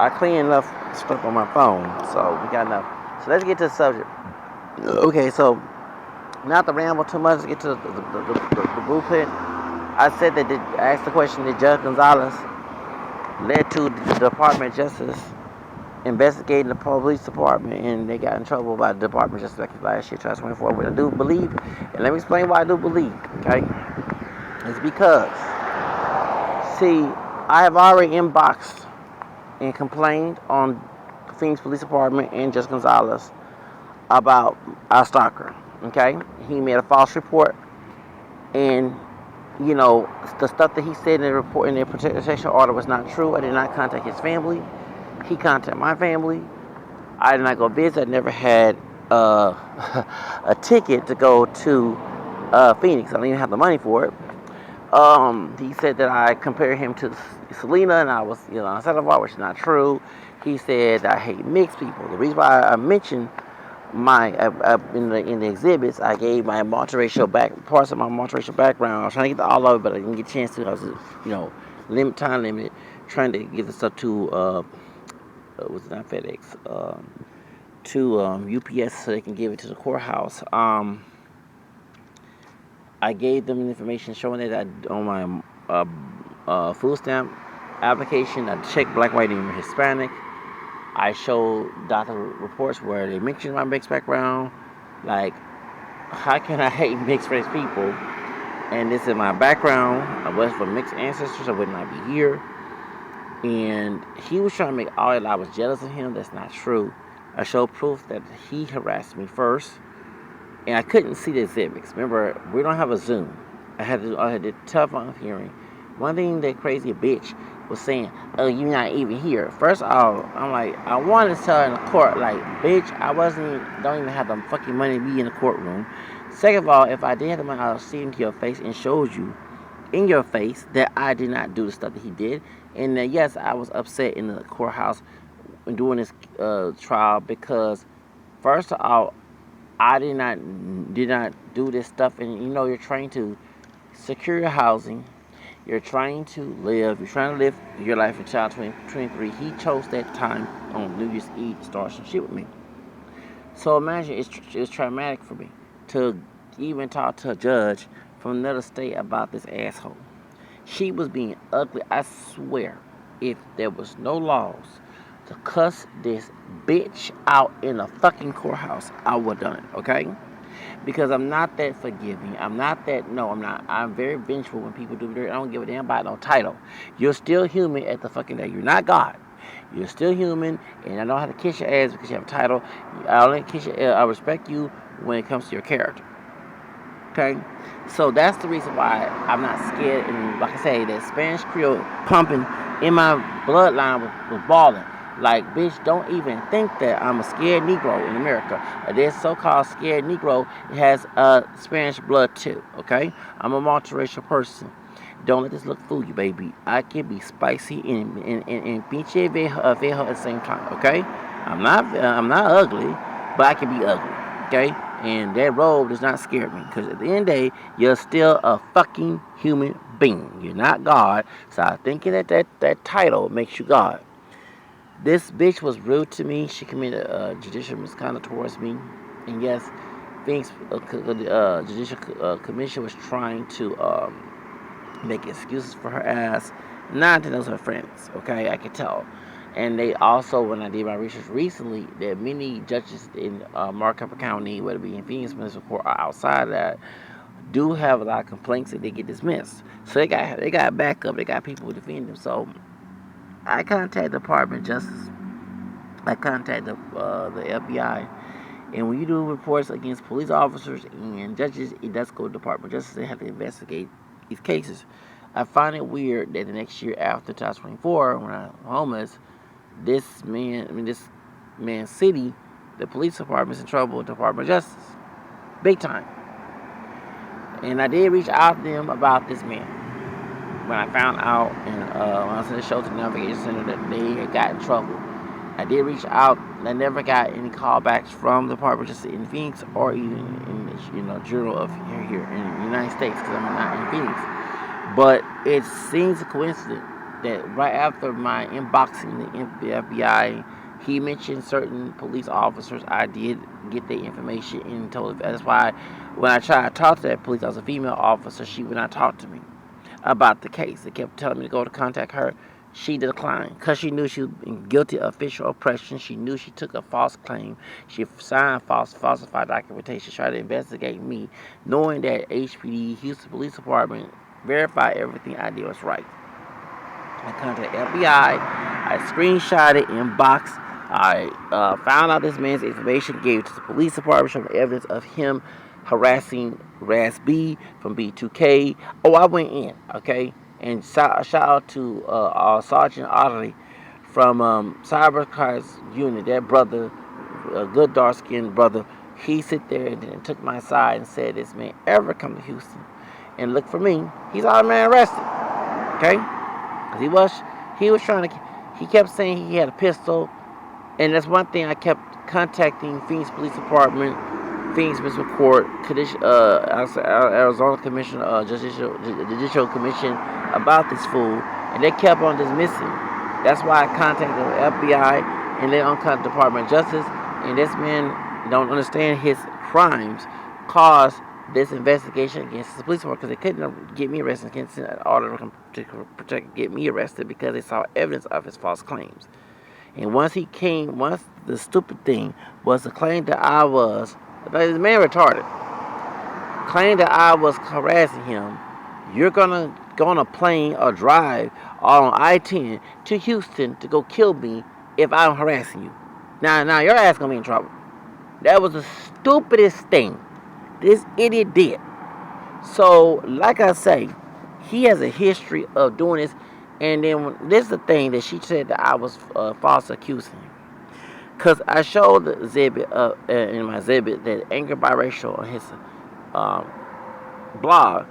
I clean enough stuff on my phone, so we got enough. So let's get to the subject. Okay, so not to ramble too much, let's get to the blueprint. I said that I asked the question: did Judge Gonzales led to the Department of Justice investigating the police department, and they got in trouble by the Department of Justice back last year, 2024. But I do believe, and let me explain why I do believe. Okay, it's because, see, I have already inboxed and complained on the Phoenix Police Department and Judge Gonzales about our stalker. Okay, he made a false report, and the stuff that he said in the report in the protection order was not true. I did not contact his family. He contacted my family. I did not go visit. I never had a ticket to go to Phoenix. I don't even have the money for it. He said that I compared him to Selena, and I was, on Sandoval, which is not true. He said I hate mixed people. The reason why I mentioned my in the exhibits, I gave my multiracial parts of my multiracial background. I was trying to get to all of it, but I didn't get a chance to. I was, time limited, trying to get the stuff to was it not FedEx, to UPS so they can give it to the courthouse. I gave them information showing that on my food stamp application, I checked black, white, and Hispanic. I showed doctor reports where they mentioned my mixed background. Like, how can I hate mixed race people? And this is my background. I was from mixed ancestors. I would not be here. And he was trying to make all that I was jealous of him. That's not true. I showed proof that he harassed me first. And I couldn't see the exhibits. Remember, we don't have a Zoom. I had the telephone hearing. One thing that crazy bitch was saying, "Oh, you're not even here." First off, I'm like, I wanted to tell her in the court, like, bitch, don't even have the fucking money to be in the courtroom. Second of all, if I did have the money, I would see into your face and showed you in your face that I did not do the stuff that he did. And yes, I was upset in the courthouse during this trial because, first of all, I did not do this stuff. And you're trying to secure your housing. You're trying to live. You're trying to live your life in child 2023. He chose that time on New Year's Eve to start some shit with me. So imagine it's traumatic for me to even talk to a judge from another state about this asshole. She was being ugly. I swear, if there was no laws to cuss this bitch out in a fucking courthouse, I would have done it, okay? Because I'm not that forgiving. I'm not. I'm very vengeful when people do dirt. I don't give a damn about no title. You're still human at the fucking day. You're not God. You're still human, and I know how to kiss your ass because you have a title. I only kiss your ass. I respect you when it comes to your character. Okay? So that's the reason why I'm not scared. And like I say, that Spanish Creole pumping in my bloodline was balling. Like, bitch, don't even think that I'm a scared Negro in America. This so-called scared Negro has Spanish blood too, okay? I'm a multiracial person. Don't let this look fool you, baby. I can be spicy and pinche viejo at the same time, okay? I'm not ugly, but I can be ugly, okay? And that robe does not scare me, because at the end of the day, you're still a fucking human being. You're not God. So I'm thinking that title makes you God. This bitch was rude to me. She committed judicial misconduct towards me. And yes, Phoenix Judicial Commission was trying to make excuses for her ass. Not to those her friends, okay? I could tell. And they also, when I did my research recently, that many judges in Maricopa County, whether it be in Phoenix Municipal Court or outside of that, do have a lot of complaints that they get dismissed. So they got backup. They got people who defend them. So I contacted the Department of Justice. I contacted the FBI. And when you do reports against police officers and judges, it does go to the Department of Justice. They have to investigate these cases. I find it weird that the next year after 2024, when I'm homeless, this man's city, the police department's in trouble with the Department of Justice. Big time. And I did reach out to them about this man. When I found out, and when I was in the Shelter Navigation Center, that they had got in trouble. I did reach out. I never got any callbacks from the Department of Justice in Phoenix or even in the Journal of here in the United States, because I'm not in Phoenix. But it seems a coincidence that right after my inboxing the FBI, he mentioned certain police officers. I did get their information and told. That's why when I tried to talk to that police, I was a female officer. She would not talk to me about the case. They kept telling me to go to contact her. She declined because she knew she was guilty of official oppression. She knew she took a false claim. She signed falsified documentation. She tried to investigate me, knowing that HPD, Houston Police Department, verified everything I did was right. I contacted FBI. I screenshotted, inbox. I found out this man's information, gave it to the police department, showing evidence of him harassing Ras B from B2K. Oh, I went in, okay? And shout out to our Sergeant Otterly from Cybercrime's unit, that brother, a good dark-skinned brother. He sit there and took my side and said, this man ever come to Houston and look for me, he's automatically arrested, okay? Because he was trying to, he kept saying he had a pistol. And that's one thing I kept contacting Phoenix Police Department, Phoenix Municipal Court, Arizona Commission, Judicial Commission about this fool. And they kept on dismissing. That's why I contacted the FBI and then on Department of Justice. And this man don't understand his crimes caused this investigation against the police department, because they couldn't get me arrested, against an order to get me arrested because they saw evidence of his false claims. And once the stupid thing was the claim that I was, this man retarded, claimed that I was harassing him. You're gonna go on a plane or drive on I-10 to Houston to go kill me if I'm harassing you. Now your ass gonna be in trouble. That was the stupidest thing this idiot did. So, like I say, he has a history of doing this. And then this is the thing that she said that I was false accusing him. Because I showed the exhibit in my exhibit that Anger Biracial on his blog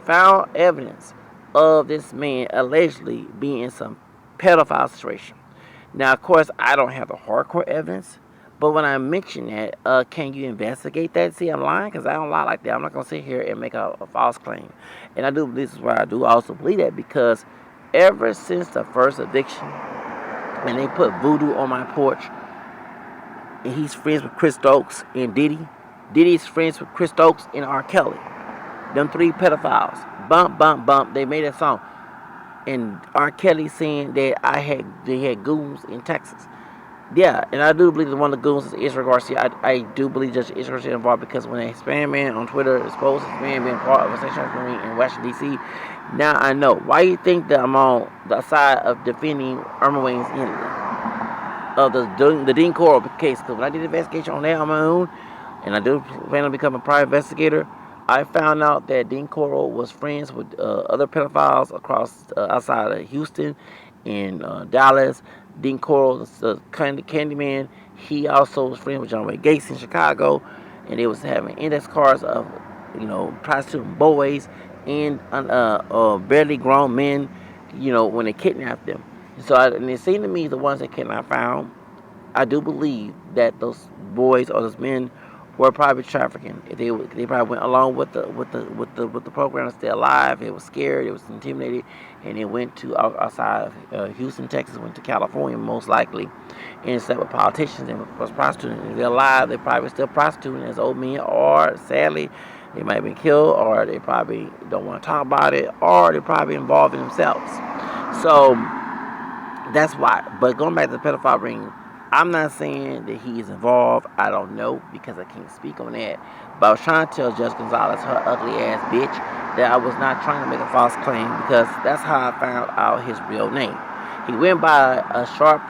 found evidence of this man allegedly being in some pedophile situation. Now, of course, I don't have the hardcore evidence. But when I mention that, can you investigate that? See, I'm lying because I don't lie like that. I'm not going to sit here and make a false claim. And I do, this is why I do also believe that, because ever since the first eviction, when they put voodoo on my porch, and he's friends with Chris Stokes and Diddy. Diddy's friends with Chris Stokes and R. Kelly. Them three pedophiles. Bump, bump, bump. They made a song. And R. Kelly saying that they had goons in Texas. Yeah, and I do believe that one of the goons is Israel Garcia. I do believe Judge Israel Garcia involved, because when a Hispanic man on Twitter exposed his man being part of a sexual harassment in Washington, D.C., now I know. Why you think that I'm on the side of defending Irma Wayne's of the Dean Coral case? Because when I did the investigation on that on my own, and I do plan on becoming a private investigator, I found out that Dean Coral was friends with other pedophiles across outside of Houston, in Dallas. Dean Coral, the Candyman, he also was friends with John Wayne Gacy in Chicago, and they was having index cards of, prostituting boys and barely grown men, when they kidnapped them. So, and it seemed to me the ones that kidnapped found, I do believe that those boys or those men were probably trafficking. They probably went along with the program to stay alive. They were scared. They was intimidated, and they went to outside of Houston, Texas. Went to California most likely, and slept with politicians and was prostituting. If they're alive, they're probably still prostituting as old men, or sadly, they might have been killed, or they probably don't want to talk about it, or they're probably involved in themselves. So that's why. But going back to the pedophile ring, I'm not saying that he is involved. I don't know, because I can't speak on that. But I was trying to tell Judge Gonzales, her ugly ass bitch, that I was not trying to make a false claim, because that's how I found out his real name. He went by a short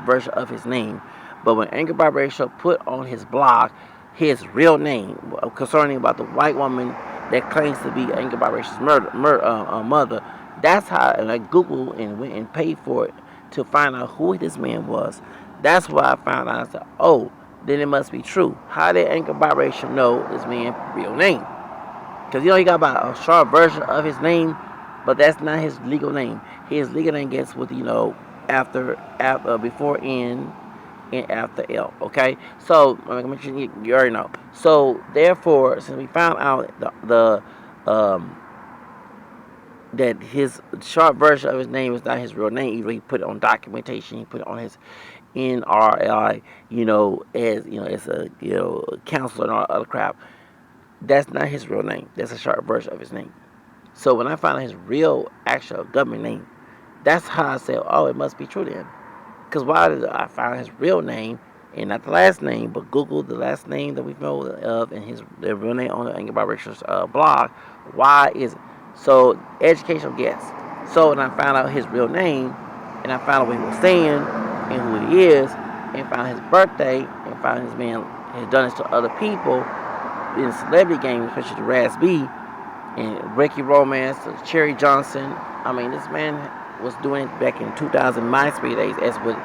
version of his name, but when Anger Biracial put on his blog his real name concerning about the white woman that claims to be Anger Biracial's mother, that's how, and I Googled and went and paid for it to find out who this man was. That's why I found out. I said, oh, then it must be true. How did Anger Biracial know this man's real name? Because he got about a short version of his name, but that's not his legal name. His legal name gets with after before N and after L. Okay, so I'm gonna make sure you already know. So therefore, since we found out that his short version of his name is not his real name. Even he put it on documentation. He put it on his NRI, as a counselor and all other crap. That's not his real name. That's a short version of his name. So when I found out his real actual government name, that's how I said, oh, it must be true then. Because why did I find his real name and not the last name, but Google the last name that we know of and the real name on the Angry Biracial's blog? Why is it? So educational guess. So when I found out his real name, and I found out what he was saying and who he is, and found his birthday, and found his man has done this to other people in celebrity games, especially the Raz B and Ricky Romance, Cherry Johnson. I mean, this man was doing it back in 2000 MySpace days, as what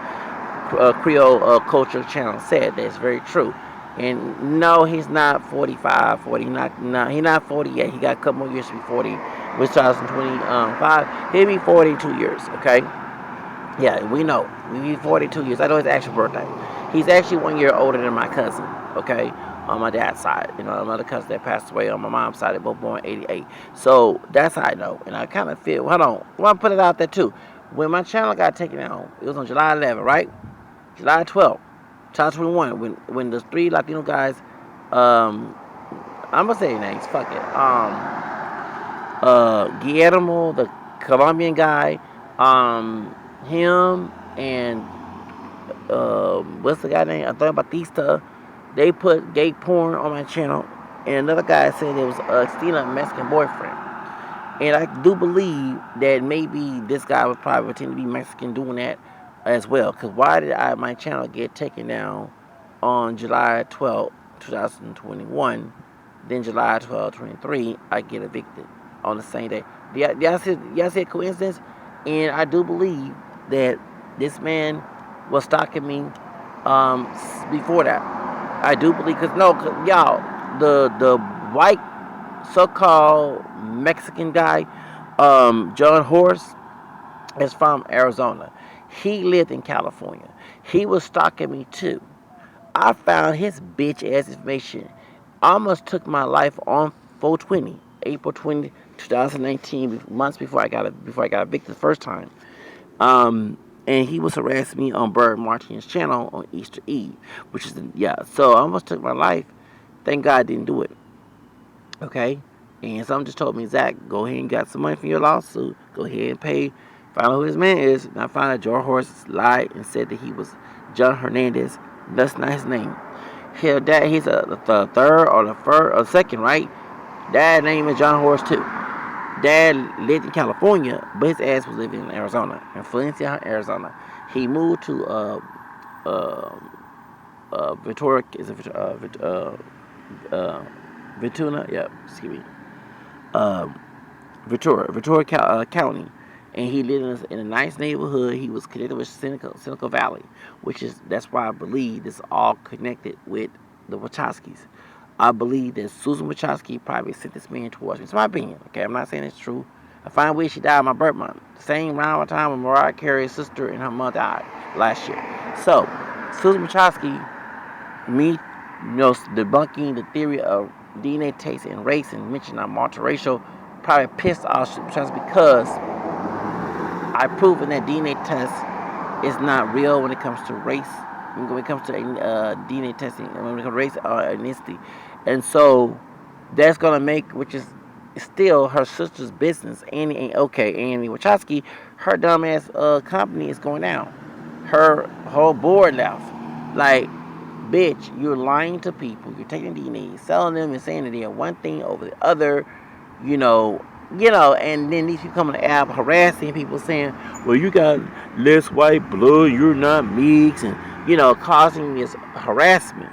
Creole Culture Channel said. That's very true. And no, he's not 45, 40. He's not 40 yet. He got a couple more years to be 40. With 2025, he'll be 42 years. Okay. Yeah, we know. He'll be 42 years. I know his actual birthday. He's actually 1 year older than my cousin. Okay. On my dad's side, another cousin that passed away on my mom's side. They both born in '88. So that's how I know. And I kind of feel. Hold on. I want to put it out there too. When my channel got taken down, it was on July 11th, right? July 12th, 2021. When the three Latino guys, I'm gonna say their names. Fuck it. Guillermo, the Colombian guy, him and what's the guy name? Antonio Batista. They put gay porn on my channel, and another guy said it was stealing a Mexican boyfriend. And I do believe that maybe this guy was probably pretending to be Mexican doing that as well. Because why did my channel get taken down on July 12, 2021, then July 12, 23, I get evicted on the same day. Y'all see coincidence? And I do believe that this man was stalking me before that. I do believe, y'all, the white so-called Mexican guy, John Horst, is from Arizona. He lived in California. He was stalking me too. I found his bitch ass information. Almost took my life on 420, April 20, 2019, months before I got evicted the first time. And he was harassing me on Bird Martin's channel on Easter Eve, so I almost took my life. Thank God I didn't do it. Okay? And someone just told me, Zach, go ahead and get some money from your lawsuit. Go ahead and pay. Find out who his man is. And I found out George Horst lied and said that he was John Hernandez. That's not his name. His dad, he's the third or the first or second, right? Dad's name is John Horst too. Dad lived in California, but his ass was living in Arizona, in Valencia, Arizona. He moved to Victoria, Vituna, excuse me, Victoria County, and he lived in a nice neighborhood. He was connected with Seneca Valley, that's why I believe this is all connected with the Wachowskis. I believe that Susan Wachowski probably sent this man towards me. It's my opinion, okay? I'm not saying it's true. I find weird she died on my birth month. Same round time when Mariah Carey's sister and her mother died last year. So, Susan Wachowski, debunking the theory of DNA taste and race and mentioning I'm multiracial, probably pissed off Wachowski because I've proven that DNA test is not real when it comes to race. When it comes to DNA testing, when it comes to race or ethnicity. And so that's going to make, which is still her sister's business. Annie Wachowski, her dumbass company is going down. Her whole board left. Like, bitch, you're lying to people. You're taking DNA, selling them, and saying that they are one thing over the other. And then these people come on the app harassing people saying, well, you got less white blood, you're not mixed, and causing this harassment.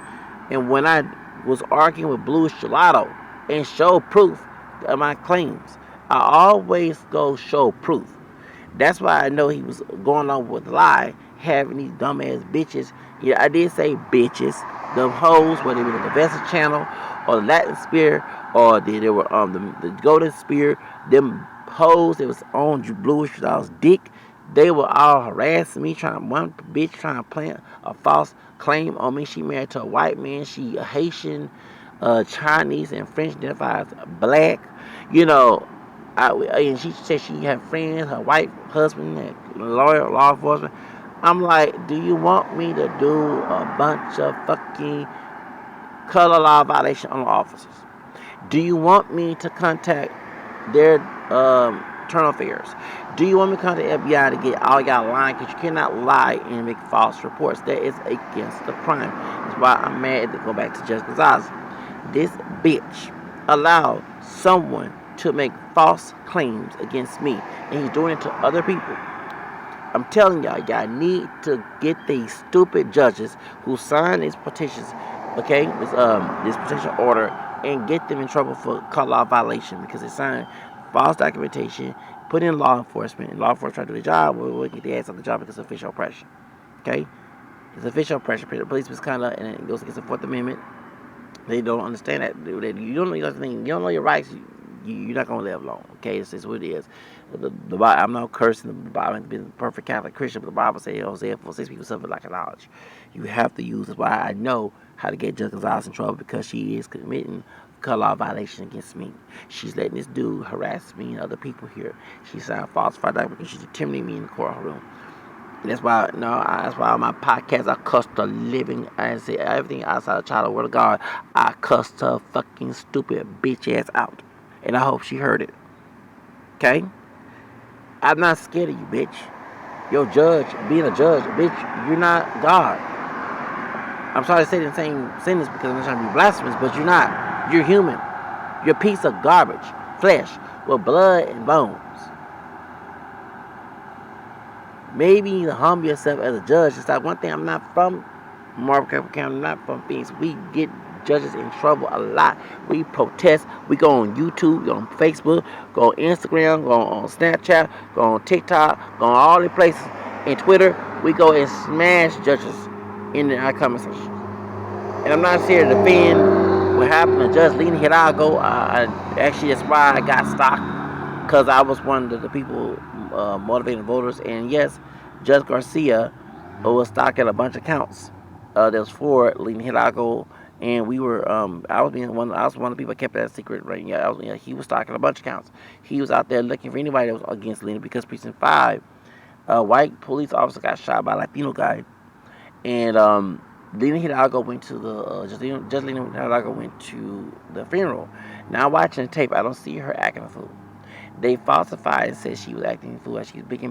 And when I was arguing with Blue Gelato and showed proof of my claims, I always go show proof. That's why I know he was going on with a lie, having these dumbass bitches. Yeah, I did say bitches. The hoes, whether they were the Vessel Channel or the Latin Spear or they were the Golden Spear, them hoes that was on Blue Gelato's dick. They were all harassing me, one bitch trying to plant a false claim on me. She married to a white man. She a Haitian, Chinese, and French identifies black. And she said she had friends, her white husband, and lawyer, law enforcement. I'm like, do you want me to do a bunch of fucking color law violation on the officers? Do you want me to contact their internal affairs? Do you want me to contact the FBI to get all y'all lying? Because you cannot lie and make false reports. That is against the crime. That's why I'm mad to go back to Judge Gonzales. This bitch allowed someone to make false claims against me, and he's doing it to other people. I'm telling y'all need to get these stupid judges who sign these petitions, okay, this petition order, and get them in trouble for call law violation because they signed false documentation, put in law enforcement, and law enforcement try to do their job, we'll get their ass on the job because of official oppression, okay? It's official oppression, police misconduct, and it goes against the Fourth Amendment. They don't understand that. You don't know you don't know your rights. You're not gonna live long. Okay, it's what it is. The Bible, I'm not cursing the Bible and being a perfect Catholic Christian, but the Bible says Hosea 4:6 people suffer lack of knowledge. You have to use. That's why I know how to get Judge Gonzales in trouble because she is committing color law violation against me. She's letting this dude harass me and other people here. She signed falsified documents because she's intimidating me in the courtroom. That's why that's why on my podcast I cuss the living. I say everything outside the child of the word of God. I cussed her fucking stupid bitch ass out, and I hope she heard it. Okay, I'm not scared of you, bitch. Your judge, being a judge, bitch, you're not God. I'm sorry to say the same sentence because I'm not trying to be blasphemous, but you're not. You're human. You're a piece of garbage, flesh with blood and bones. Maybe you need to humble yourself as a judge. It's like one thing, I'm not from Marble County, I'm not from Phoenix. We get judges in trouble a lot. We protest. We go on YouTube, go on Facebook, go on Instagram, go on Snapchat, go on TikTok, go on all the places. And Twitter, we go and smash judges in our comment section. And I'm not here to defend what happened to Judge Lena Hidalgo. Actually, that's why I got stopped, because I was one of the people motivating voters. And yes, Judge Garcia was stocking a bunch of counts. That was for Lena Hidalgo, and we were. I was one of the people that kept that secret. Right? Yeah, he was stocking a bunch of counts. He was out there looking for anybody that was against Lena because Precinct 5, a white police officer got shot by a Latino guy, and Lena Hidalgo went to the Judge Lena Hidalgo went to the funeral. Now watching the tape, I don't see her acting a fool. They falsified and said she was acting a fool as she was big and bad.